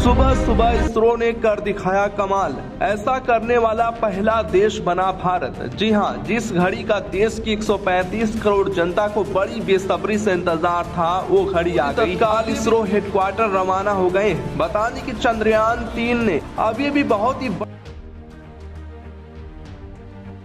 सुबह सुबह इसरो ने कर दिखाया कमाल। ऐसा करने वाला पहला देश बना भारत। जी हां, जिस घड़ी का देश की 135 करोड़ जनता को बड़ी बेसब्री से इंतजार था, वो घड़ी आ गई। तत्काल इसरो हेडक्वार्टर रवाना हो गए। बता दें कि चंद्रयान 3 ने अभी भी बहुत ही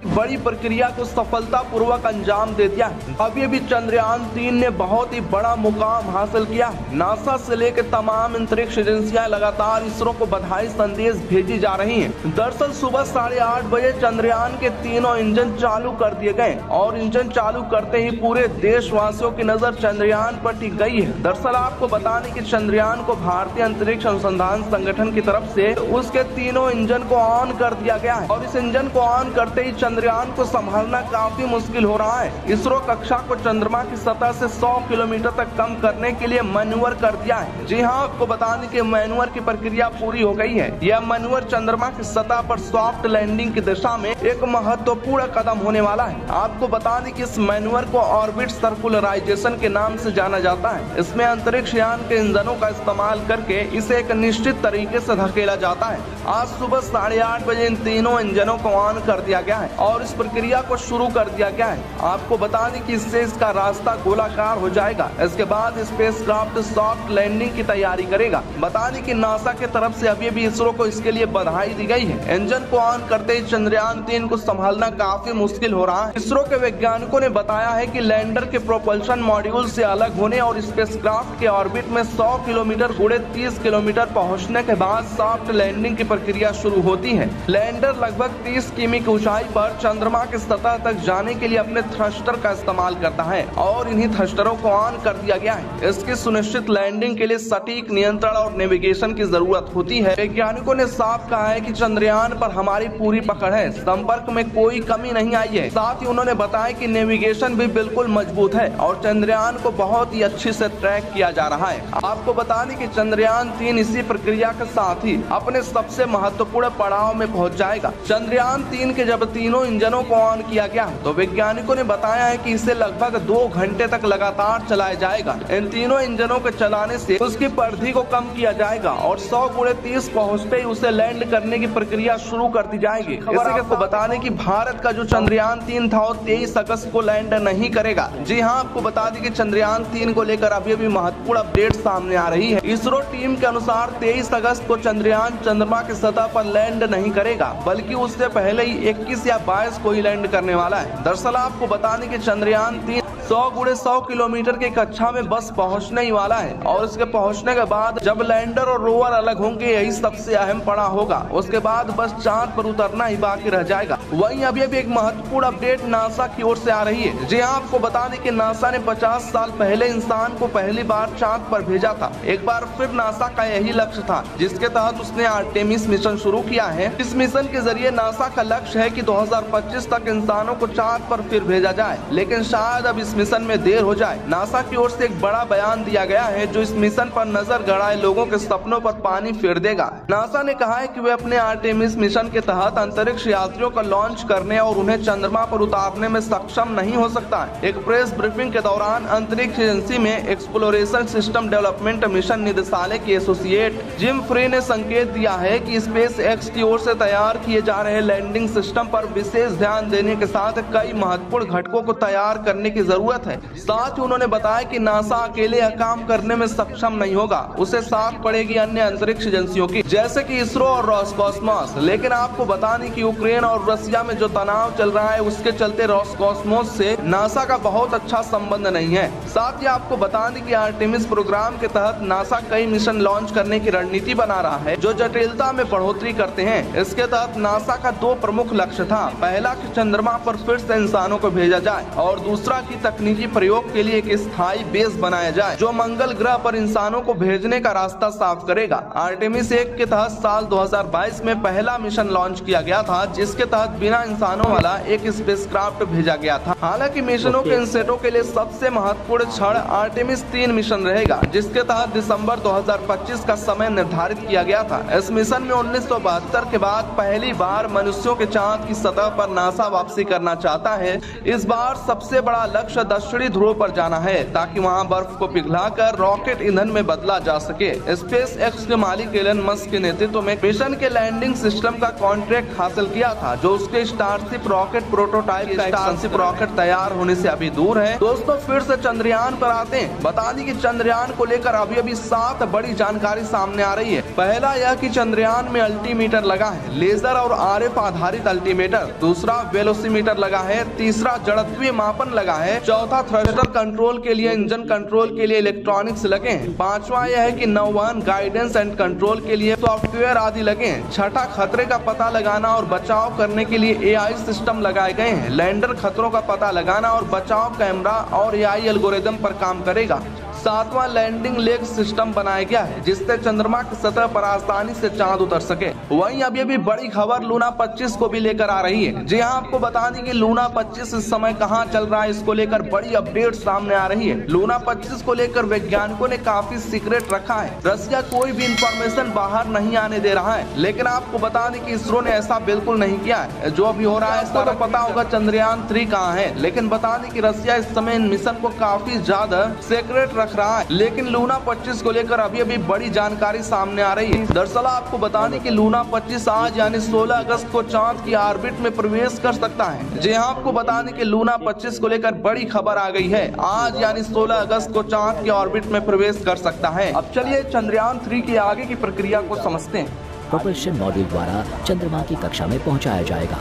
बड़ी प्रक्रिया को सफलतापूर्वक अंजाम दे दिया। अभी चंद्रयान 3 ने बहुत ही बड़ा मुकाम हासिल किया। नासा से लेकर तमाम अंतरिक्ष एजेंसियां लगातार इसरो को बधाई संदेश भेजी जा रही हैं। दरअसल सुबह 8:30 बजे चंद्रयान के तीनों इंजन चालू कर दिए गए और इंजन चालू करते ही पूरे देशवासियों की नजर चंद्रयान पर टिक गई है। दरअसल आपको बताने कि चंद्रयान को भारतीय अंतरिक्ष अनुसंधान संगठन की तरफ से उसके तीनों इंजन को ऑन कर दिया गया है और इस इंजन को ऑन करते ही चंद्रयान को संभालना काफी मुश्किल हो रहा है। इसरो कक्षा को चंद्रमा की सतह से 100 किलोमीटर तक कम करने के लिए मैन्यूवर कर दिया है। जी हां, आपको बता दें कि मैन्यूवर की प्रक्रिया पूरी हो गई है। यह मैन्यूवर चंद्रमा की सतह पर सॉफ्ट लैंडिंग की दिशा में एक महत्वपूर्ण कदम होने वाला है। आपको बता दें कि इस मैन्यूवर को ऑर्बिट सर्कुलराइजेशन के नाम से जाना जाता है। इसमें अंतरिक्ष यान के इंजनों का इस्तेमाल करके इसे एक निश्चित तरीके से धकेला जाता है। आज सुबह 8:30 बजे इन तीनों इंजनों को ऑन कर दिया गया है और इस प्रक्रिया को शुरू कर दिया गया है। आपको बता दें कि इससे इसका रास्ता गोलाकार हो जाएगा। इसके बाद स्पेसक्राफ्ट सॉफ्ट लैंडिंग की तैयारी करेगा। बता दें कि नासा की तरफ से अभी भी इसरो को इसके लिए बधाई दी गई है। इंजन को ऑन करते ही चंद्रयान 3 को संभालना काफी मुश्किल हो रहा है। इसरो के वैज्ञानिकों ने बताया है कि लैंडर के प्रोपल्शन मॉड्यूल से अलग होने और स्पेसक्राफ्ट के ऑर्बिट में 100 किलोमीटर गुणे 30 किलोमीटर पहुँचने के बाद सॉफ्ट लैंडिंग की प्रक्रिया शुरू होती है। लैंडर लगभग 30 किमी की ऊंचाई पर चंद्रमा की सतह तक जाने के लिए अपने थ्रस्टर का इस्तेमाल करता है और इन्हीं थ्रस्टरों को ऑन कर दिया गया है। इसकी सुनिश्चित लैंडिंग के लिए सटीक नियंत्रण और नेविगेशन की जरूरत होती है। वैज्ञानिकों ने साफ कहा है कि चंद्रयान पर हमारी पूरी पकड़ है, संपर्क में कोई कमी नहीं आई है। साथ ही उन्होंने बताया कि नेविगेशन भी बिल्कुल मजबूत है और चंद्रयान को बहुत ही अच्छे से ट्रैक किया जा रहा है। आपको बता दें कि चंद्रयान 3 इसी प्रक्रिया के साथ ही अपने सबसे महत्वपूर्ण पड़ाव में पहुंच जाएगा। चंद्रयान 3 के जब तीनों इंजनों को ऑन किया गया तो वैज्ञानिकों ने बताया है कि इसे लगभग 2 घंटे तक लगातार चलाया जाएगा। इन तीनों इंजनों के चलाने से उसकी परिधि को कम किया जाएगा और 100 गुणे 30 पहुँचते ही उसे लैंड करने की प्रक्रिया शुरू कर दी जाएगी। इसी को बता दें कि भारत का जो चंद्रयान 3 था वो 23 अगस्त को लैंड नहीं करेगा। जी हाँ, आपको बता दें कि चंद्रयान 3 को लेकर अभी भी महत्वपूर्ण अपडेट सामने आ रही है। इसरो टीम के अनुसार 23 अगस्त को चंद्रयान चंद्रमा की सतह पर लैंड नहीं करेगा, बल्कि उससे पहले ही 21 या 22 को ही लैंड करने वाला है। दरअसल आपको बता दें कि चंद्रयान 3 100 गुणे 100 किलोमीटर की कक्षा में बस पहुंचने ही वाला है और इसके पहुंचने के बाद जब लैंडर और रोवर अलग होंगे, यही सबसे अहम पड़ाव होगा। उसके बाद बस चांद पर उतरना ही बाकी रह जाएगा। वहीं अभी एक महत्वपूर्ण अपडेट नासा की ओर से आ रही है। जी हाँ, आपको बता दें कि नासा ने 50 साल पहले इंसान को पहली बार चांद पर भेजा था। एक बार फिर नासा का यही लक्ष्य था, जिसके तहत उसने आर्टेमिस मिशन शुरू किया है। इस मिशन के जरिए नासा का लक्ष्य है कि 2025 तक इंसानों को चांद पर फिर भेजा जाए, लेकिन शायद अब इस मिशन में देर हो जाए। नासा की ओर से एक बड़ा बयान दिया गया है जो इस मिशन पर नजर गड़ाए लोगों के सपनों पर पानी फेर देगा। नासा ने कहा है कि वे अपने आर्टेमिस मिशन के तहत अंतरिक्ष यात्रियों का लॉन्च करने और उन्हें चंद्रमा पर उतारने में सक्षम नहीं हो सकता है। एक प्रेस ब्रीफिंग के दौरान अंतरिक्ष एजेंसी में एक्सप्लोरेशन सिस्टम डेवलपमेंट मिशन निदेशालय के एसोसिएट जिम फ्री ने संकेत दिया है कि स्पेस एक्स की ओर से तैयार किए जा रहे लैंडिंग सिस्टम पर विशेष ध्यान देने के साथ कई महत्वपूर्ण घटकों को तैयार करने की जरूरत है। साथ ही उन्होंने बताया कि नासा अकेले यह काम करने में सक्षम नहीं होगा, उसे साथ पड़ेगी अन्य अंतरिक्ष एजेंसियों की, जैसे कि इसरो और रॉसकॉस्मोस। लेकिन आपको बता दें कि यूक्रेन और रशिया में जो तनाव चल रहा है, उसके चलते रॉसकॉस्मोस से नासा का बहुत अच्छा संबंध नहीं है। साथ ही आपको बता दें कि आर्टेमिस प्रोग्राम के तहत नासा कई मिशन लॉन्च करने की रणनीति बना रहा है जो जटिलता में बढ़ोतरी करते हैं। इसके तहत नासा का 2 प्रमुख लक्ष्य था। पहला कि चंद्रमा पर फिर से इंसानों को भेजा जाए और दूसरा कि तकनीकी प्रयोग के लिए एक स्थायी बेस बनाया जाए जो मंगल ग्रह पर इंसानों को भेजने का रास्ता साफ करेगा। आर्टेमिस 1 के तहत साल 2022 में पहला मिशन लॉन्च किया गया था, जिसके तहत बिना इंसानों वाला एक स्पेसक्राफ्ट भेजा गया था। हालांकि मिशनों के इन सेटों के लिए सबसे महत्वपूर्ण अंकुरित क्षण आर्टेमिस 3 मिशन रहेगा, जिसके तहत दिसंबर 2025 का समय निर्धारित किया गया था। इस मिशन में 1972 के बाद पहली बार मनुष्यों के चांद की सतह पर नासा वापसी करना चाहता है। इस बार सबसे बड़ा लक्ष्य दक्षिणी ध्रुव पर जाना है, ताकि वहां बर्फ को पिघलाकर रॉकेट ईंधन में बदला जा सके। स्पेस एक्स के मालिक एलन मस्क के नेतृत्व में मिशन के लैंडिंग सिस्टम का कॉन्ट्रैक्ट हासिल किया था, जो उसके स्टारशिप रॉकेट प्रोटोटाइप का स्टारशिप रॉकेट तैयार होने से अभी दूर है। दोस्तों, फिर से चंद्रयान पर आते हैं। बता दें कि चंद्रयान को लेकर अभी 7 बड़ी जानकारी सामने आ रही है। पहला यह कि चंद्रयान में अल्टीमीटर लगा है, लेजर और आरएफ आधारित अल्टीमीटर। दूसरा, वेलोसीमीटर लगा है। तीसरा, जड़त्वीय मापन लगा है। चौथा, थ्रस्टर कंट्रोल के लिए, इंजन कंट्रोल के लिए इलेक्ट्रॉनिक्स लगे हैं। पांचवा यह है कि नौवहन गाइडेंस एंड कंट्रोल के लिए सॉफ्टवेयर आदि लगे हैं। छठा, खतरे का पता लगाना और बचाव करने के लिए एआई सिस्टम लगाए गए हैं। लैंडर खतरों का पता लगाना और बचाव कैमरा और एआई एल्गोरिदम पर काम करेगा। सातवां, लैंडिंग लेग सिस्टम बनाया गया है, जिससे चंद्रमा की सतह पर आसानी से चांद उतर सके। वहीं अभी बड़ी खबर लूना 25 को भी लेकर आ रही है। जी हां, आपको बता दें कि लूना 25 इस समय कहां चल रहा है, इसको लेकर बड़ी अपडेट सामने आ रही है। लूना 25 को लेकर वैज्ञानिकों ने काफी सीक्रेट रखा है। रसिया कोई भी इंफॉर्मेशन बाहर नहीं आने दे रहा है, लेकिन आपको बता दें कि इसरो ने ऐसा बिल्कुल नहीं किया है। जो अभी हो रहा है, इसको तो पता होगा चंद्रयान 3 कहाँ है, लेकिन बता दें कि रसिया इस समय इन मिशन को काफी ज्यादा सीक्रेट रहा है। लेकिन लूना 25 को लेकर अभी बड़ी जानकारी सामने आ रही है। दरअसल आपको बता दें कि लूना 25 आज यानी 16 अगस्त को चांद की ऑर्बिट में प्रवेश कर सकता है। जी हां, आपको बता दें कि लूना 25 को लेकर बड़ी खबर आ गई है। आज यानी 16 अगस्त को चांद की ऑर्बिट में प्रवेश कर सकता है। अब चलिए चंद्रयान 3 की आगे की प्रक्रिया को समझते हैं। प्रोपल्शन मॉड्यूल द्वारा चंद्रमा की कक्षा में पहुंचाया जाएगा।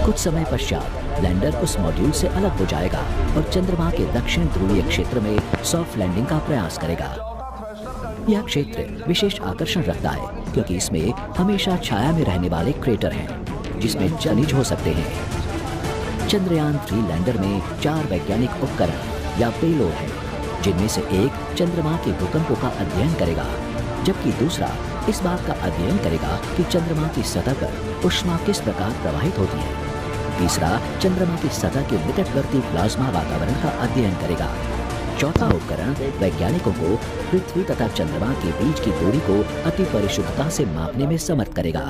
कुछ समय पश्चात लैंडर उस मॉड्यूल से अलग हो जाएगा और चंद्रमा के दक्षिण ध्रुवीय क्षेत्र में सॉफ्ट लैंडिंग का प्रयास करेगा। यह क्षेत्र विशेष आकर्षण रखता है, क्योंकि इसमें हमेशा छाया में रहने वाले क्रेटर हैं, जिसमें खनिज हो सकते हैं। चंद्रयान 3 लैंडर में 4 वैज्ञानिक उपकरण या पेलोड है, जिनमें से एक चंद्रमा के भूकंपों का अध्ययन करेगा, जबकि दूसरा इस बात का अध्ययन करेगा कि चंद्रमा की सतह पर ऊष्मा किस प्रकार प्रवाहित होती है। तीसरा, चंद्रमा की सतह के निकटवर्ती प्लाज्मा वातावरण का अध्ययन करेगा। चौथा उपकरण वैज्ञानिकों को पृथ्वी तथा चंद्रमा के बीच की दूरी को अति परिशुद्धता से मापने में समर्थ करेगा।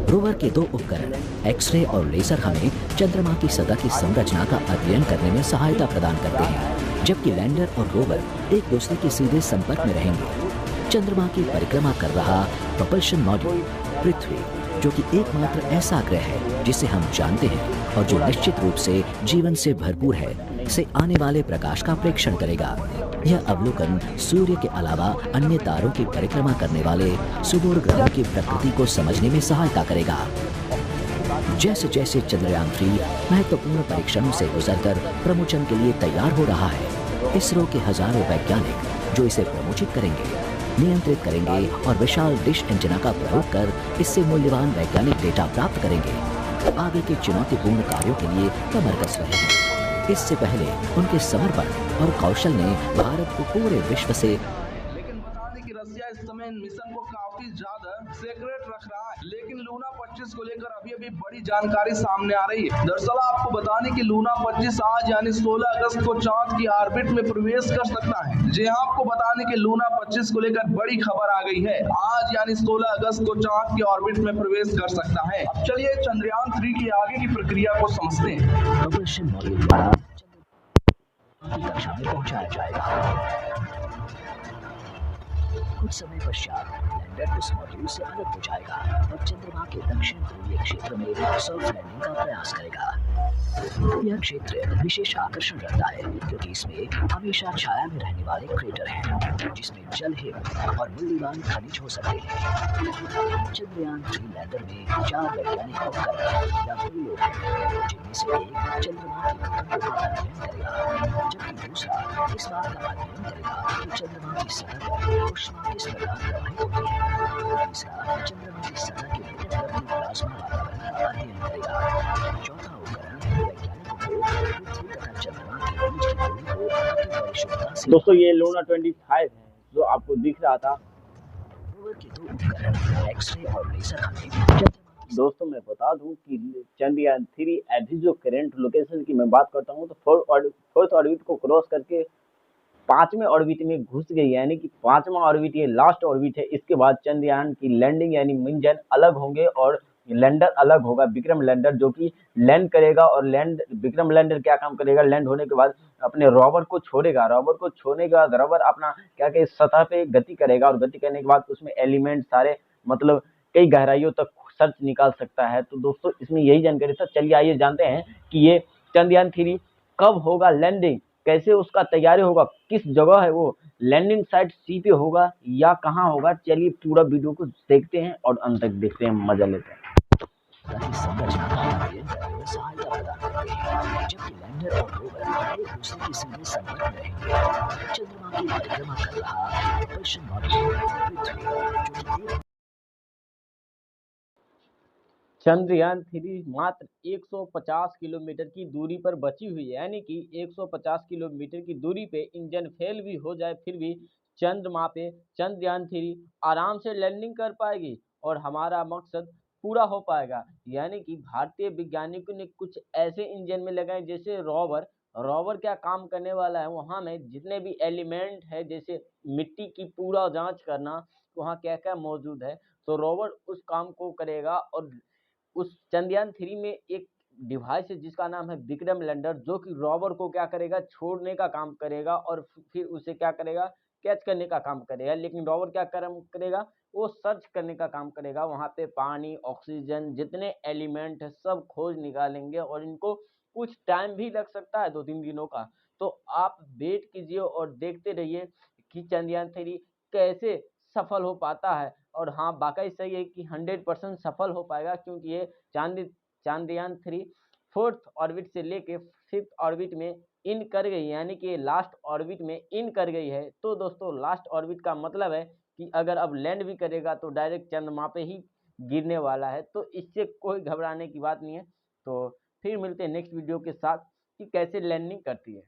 रोवर के 2 उपकरण एक्सरे और लेजर हमें चंद्रमा की सतह की संरचना का अध्ययन करने में सहायता प्रदान करते हैं, जबकि लैंडर और रोवर एक दूसरे के सीधे संपर्क में रहेंगे। चंद्रमा की परिक्रमा कर रहा प्रोपल्शन मॉड्यूल पृथ्वी, जो कि एकमात्र ऐसा ग्रह है जिसे हम जानते हैं और जो निश्चित रूप से जीवन से भरपूर है, से आने वाले प्रकाश का प्रेक्षण करेगा। यह अवलोकन सूर्य के अलावा अन्य तारों की परिक्रमा करने वाले सुदूर ग्रहों की प्रकृति को समझने में सहायता करेगा। जैसे जैसे चंद्रयान 3 महत्वपूर्ण परीक्षणों से गुजरकर प्रमोशन के लिए तैयार हो रहा है, इसरो के हजारों वैज्ञानिक जो इसे प्रमोचित करेंगे, नियंत्रित करेंगे और विशाल डिश एंटेना का प्रयोग कर इससे मूल्यवान वैज्ञानिक डेटा प्राप्त करेंगे, आगे के चुनौतीपूर्ण कार्यों के लिए कमर कस रहेंगे। इससे पहले उनके समर्पण और कौशल ने भारत को पूरे विश्व से, लेकिन बता दें कि रसिया इस समय मिशन को काफी ज्यादा सीक्रेट रख रहा है। लेकिन लूना 25 को लेकर अभी बड़ी जानकारी सामने आ रही है। दरअसल आपको बता दें कि लूना 25 आज यानी 16 अगस्त को चांद की ऑर्बिट में प्रवेश कर सकता है। जी हां, आपको बता दें कि लूना 25 को लेकर बड़ी खबर आ गई है। आज यानी 16 अगस्त को चांद की ऑर्बिट में प्रवेश कर सकता है। अब चलिए चंद्रयान 3 की आगे की प्रक्रिया को समझते हैं। प्रोपल्शन मॉड्यूल द्वारा चंद्रमा की कक्षा में पहुंचाया जाएगा। कुछ समय पश्चात लैंडर उस मॉड्यूल से अलग हो जाएगा और चंद्रमा के दक्षिण ध्रुवीय क्षेत्र में सॉफ्ट लैंडिंग का प्रयास करेगा। यह क्षेत्र विशेष आकर्षण रखता है, क्योंकि इसमें हमेशा छाया में रहने वाले क्रेटर हैं, जिसमें जल हिम और मूल्यवान खनिज हो सकते हैं। चंद्रयान 3 लैंडर में 4 वैज्ञानिक उपकरण या पेलोड हैं, जिनमें से एक चंद्रमा के भूकंपों का अध्ययन करेगा, जबकि दूसरा इस बात का अध्ययन करेगा कि चंद्रमा की सतह पर ऊष्मा किस प्रकार प्रवाहित होती है। तीसरा, चंद्रमा की सतह के निकटवर्ती प्लाज्मा वातावरण का अध्ययन करेगा। चौथा उपकरण वैज्ञानिकों को पृथ्वी तथा चंद्रमा के बीच की दूरी को अति परिशुद्धता से, दोस्तों ये लूना 25 है जो आपको दिख रहा था। रोवर के 2 उपकरण एक्सरे और लेजर हमें चंद्रमा दोस्तों मैं बता दूं कि चंद्रयान 3 अभी जो करंट लोकेशन की मैं बात करता हूं तो फोर्थ ऑर्बिट को क्रॉस करके 5वें ऑर्बिट में घुस गई, यानी कि 5वां ऑर्बिट ये लास्ट ऑर्बिट है। इसके बाद चंद्रयान की लैंडिंग यानी मिशन अलग होंगे और लैंडर अलग होगा, विक्रम लैंडर, जो कि लैंड करेगा। और विक्रम लैंडर क्या काम करेगा, लैंड होने के बाद अपने रोवर को छोड़ेगा। रोवर को छोड़ने के बाद रोवर अपना क्या कि सतह पे गति करेगा और गति करने के बाद उसमें एलिमेंट सारे मतलब कई गहराइयों तक सर्च निकाल सकता है। तो दोस्तों इसमें यही जानकारी था। चलिए आइए जानते हैं कि ये चंद्रयान 3 कब होगा लैंडिंग, कैसे उसका तैयारी होगा, किस जगह है वो लैंडिंग साइट, सी पे होगा या कहाँ होगा। चलिए पूरा वीडियो को देखते हैं और अंत तक देखते हैं, मजा लेते हैं। ताकि संरचना का अध्ययन करने में सहायता प्रदान करते हैं, जबकि लैंडर और रोवर एक दूसरे के सीधे संपर्क में रहेंगे। चंद्रमा की परिक्रमा कर रहा पर्शियन मॉड्यूल पृथ्वी चंद्रयान 3 मात्र 150 किलोमीटर की दूरी पर बची हुई है, यानी कि 150 किलोमीटर की दूरी पे इंजन फेल भी हो जाए फिर भी चंद्रमा पे चंद्रयान 3 आराम से लैंडिंग कर पाएगी और हमारा मकसद पूरा हो पाएगा। यानी कि भारतीय वैज्ञानिकों ने कुछ ऐसे इंजन में लगाए जैसे रोवर। रोवर क्या काम करने वाला है, वहाँ में जितने भी एलिमेंट है जैसे मिट्टी की पूरा जांच करना, वहाँ क्या क्या मौजूद है, तो रोवर उस काम को करेगा। और उस चंद्रयान 3 में एक डिवाइस है जिसका नाम है विक्रम लैंडर, जो कि रोवर को क्या करेगा, छोड़ने का काम करेगा और फिर उसे क्या करेगा, कैच करने का काम करेगा। लेकिन रोवर क्या काम करेगा, वो सर्च करने का काम करेगा। वहां पे पानी, ऑक्सीजन, जितने एलिमेंट है सब खोज निकालेंगे और इनको कुछ टाइम भी लग सकता है, 2-3 दिनों का। तो आप वेट कीजिए और देखते रहिए कि चंद्रयान 3 कैसे सफल हो पाता है। और हाँ, वाकई सही है कि 100% सफल हो पाएगा, क्योंकि ये चांद्रयान 3 फोर्थ ऑर्बिट से लेके फिफ्थ ऑर्बिट में इन कर गई, यानी कि लास्ट ऑर्बिट में इन कर गई है। तो दोस्तों लास्ट ऑर्बिट का मतलब है कि अगर अब लैंड भी करेगा तो डायरेक्ट चंद्रमा पे ही गिरने वाला है। तो इससे कोई घबराने की बात नहीं है। तो फिर मिलते हैं नेक्स्ट वीडियो के साथ कि कैसे लैंडिंग करती है।